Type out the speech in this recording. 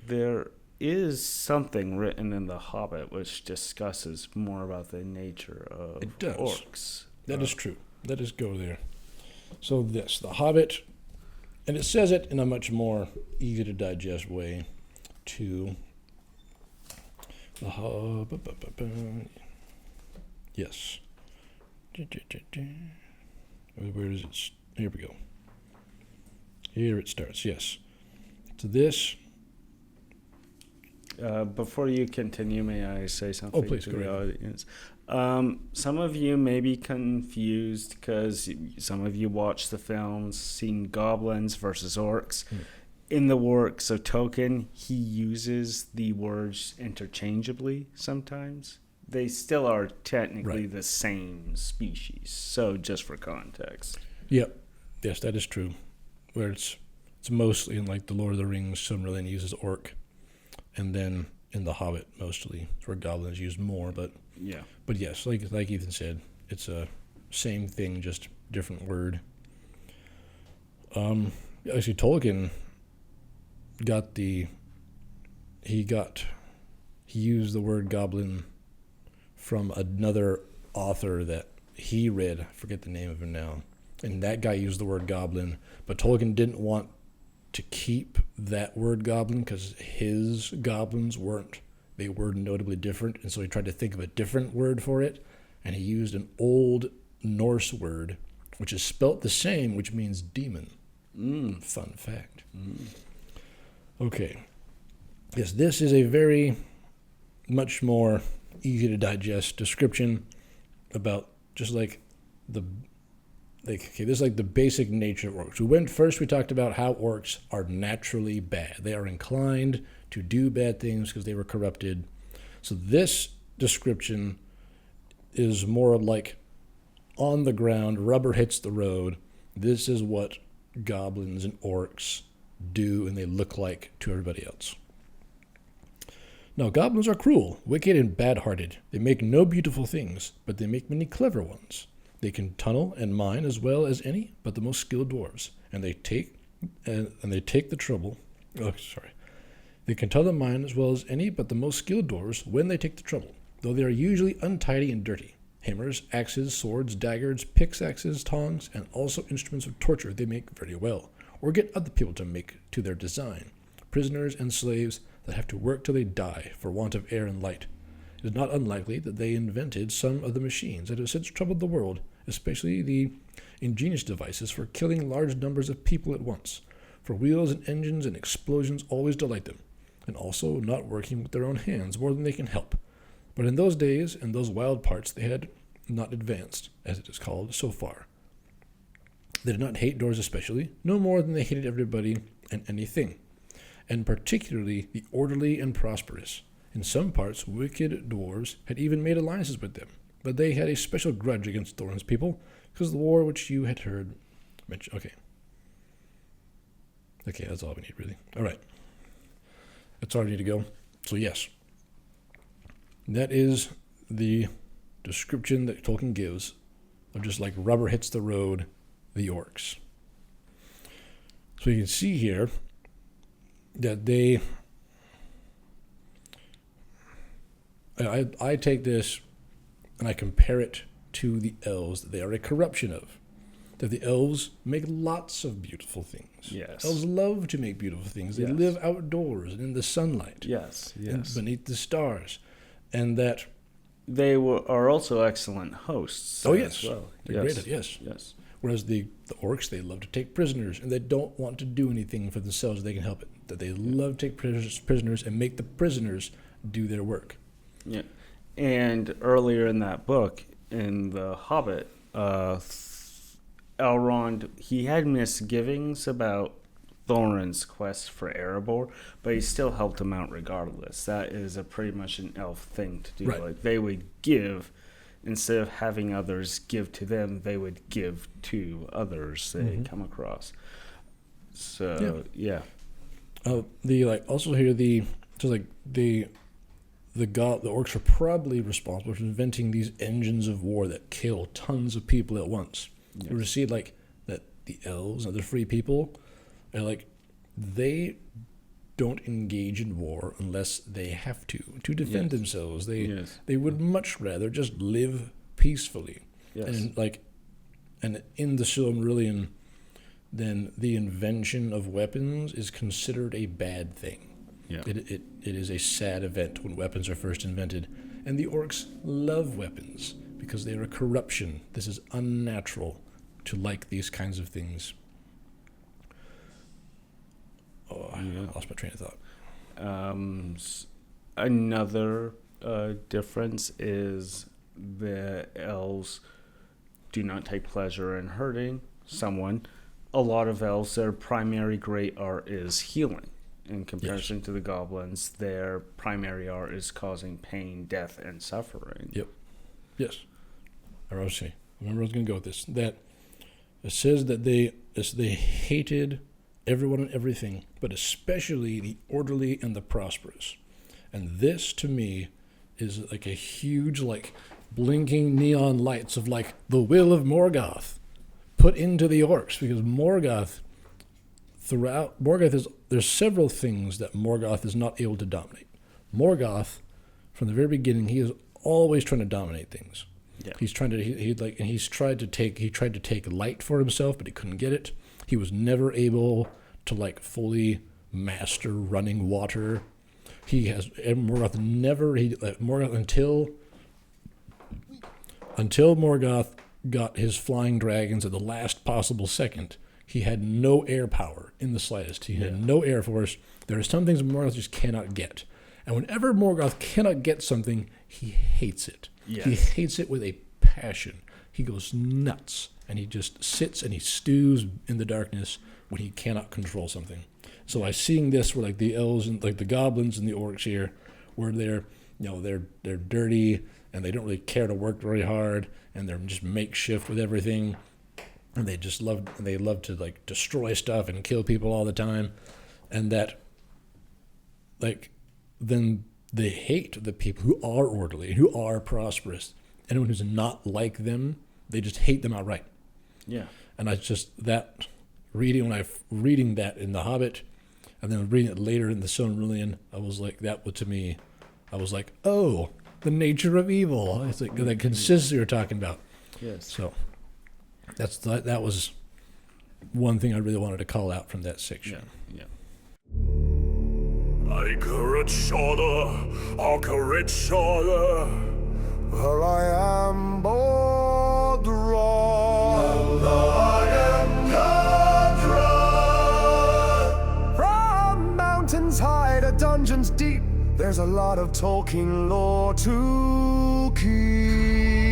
There is something written in The Hobbit which discusses more about the nature of It does. orcs. That is true. Let us go there. So this, The Hobbit, and it says it in a much more easy to digest way to the Hobbit. Yes. Where is it? Here we go. Here it starts, yes. So this... Before you continue, may I say something please, to go the ahead. audience? Some of you may be confused because some of you watched the films, seen goblins versus orcs. In the works of Tolkien, he uses the words interchangeably sometimes. They still are technically the same species, so just for context. Yep. Yes, that is true. Where it's mostly in like the Lord of the Rings, Silmarillion uses orc. And then in The Hobbit, mostly, it's where goblins use more. But yes, like Ethan said, it's a same thing, just different word. Actually, Tolkien he used the word goblin from another author that he read. I forget the name of him now. And that guy used the word goblin, but Tolkien didn't want to keep that word goblin because his goblins were notably different, and so he tried to think of a different word for it, and he used an old Norse word which is spelt the same, which means demon. Fun fact. Okay. Yes, this is a very much more easy to digest description about just like this is like the basic nature of orcs. First we talked about how orcs are naturally bad. They are inclined to do bad things because they were corrupted. So this description is more like on the ground, rubber hits the road. This is what goblins and orcs do and they look like to everybody else. Now, goblins are cruel, wicked, and bad-hearted. They make no beautiful things, but they make many clever ones. They can tunnel and mine as well as any but the most skilled dwarves, and they take the trouble. They can tunnel and mine as well as any but the most skilled dwarves when they take the trouble, though they are usually untidy and dirty. Hammers, axes, swords, daggers, pickaxes, tongs, and also instruments of torture they make very well, or get other people to make to their design. Prisoners and slaves that have to work till they die for want of air and light. It is not unlikely that they invented some of the machines that have since troubled the world, especially the ingenious devices for killing large numbers of people at once. For wheels and engines and explosions always delight them, and also not working with their own hands more than they can help. But in those days and those wild parts they had not advanced, as it is called, so far. They did not hate doors especially, no more than they hated everybody and anything, and particularly the orderly and prosperous. In some parts, wicked dwarves had even made alliances with them, but they had a special grudge against Thorin's people, because of the war which you had heard mentioned. Okay, that's all we need, really. All right. That's all I need to go. So, yes. That is the description that Tolkien gives of just like rubber hits the road, the orcs. So you can see here that I take this and I compare it to the elves that they are a corruption of. That the elves make lots of beautiful things. Yes. Elves love to make beautiful things. They live outdoors and in the sunlight. Yes. And beneath the stars. And that they are also excellent hosts. Oh, yes. As well. They're great at yes. Whereas the orcs, they love to take prisoners, and they don't want to do anything for themselves if they can help it. That they love to take prisoners and make the prisoners do their work. Yeah. And earlier in that book, in The Hobbit, Elrond, he had misgivings about Thorin's quest for Erebor, but he still helped him out regardless. That is pretty much an elf thing to do. Right. Like, they would give, instead of having others give to them, they would give to others they come across. So, yeah. Also here the orcs are probably responsible for inventing these engines of war that kill tons of people at once. Yes. You ever see like that the elves and other free people are like they don't engage in war unless they have to defend themselves. They would much rather just live peacefully. Yes. And in the Silmarillion, then the invention of weapons is considered a bad thing. Yeah. It is a sad event when weapons are first invented, and the orcs love weapons because they are a corruption. This is unnatural to like these kinds of things. Oh, I lost my train of thought. Another difference is the elves do not take pleasure in hurting someone. A lot of elves, their primary great art is healing. In comparison to the goblins, their primary art is causing pain, death, and suffering. Yep. Yes. I was going to go with this. That it says that they hated everyone and everything, but especially the orderly and the prosperous. And this, to me, is like a huge, like, blinking neon lights of, like, the will of Morgoth put into the orcs, because Morgoth there's several things that Morgoth is not able to dominate. Morgoth, from the very beginning, he is always trying to dominate things. Yeah. He's trying to he tried to take light for himself, but he couldn't get it. He was never able to, like, fully master running water. Morgoth until Morgoth got his flying dragons at the last possible second. He had no air power in the slightest. He had no air force. There are some things Morgoth just cannot get. And whenever Morgoth cannot get something, he hates it. Yes. He hates it with a passion. He goes nuts. And he just sits and he stews in the darkness when he cannot control something. So I seeing this where, like, the elves and, like, the goblins and the orcs here, where they're dirty and they don't really care to work very hard and they're just makeshift with everything. And they love to, like, destroy stuff and kill people all the time. And that, like, then they hate the people who are orderly, who are prosperous. Anyone who's not like them, they just hate them outright. Yeah. And reading that in The Hobbit, and then reading it later in the Silmarillion, I was like, oh, the nature of evil. It's like that consistency you're talking about. Yes. So that was one thing I really wanted to call out from that section. Yeah. Well, I am Bodra. From mountains high to dungeons deep, there's a lot of Tolkien lore to keep.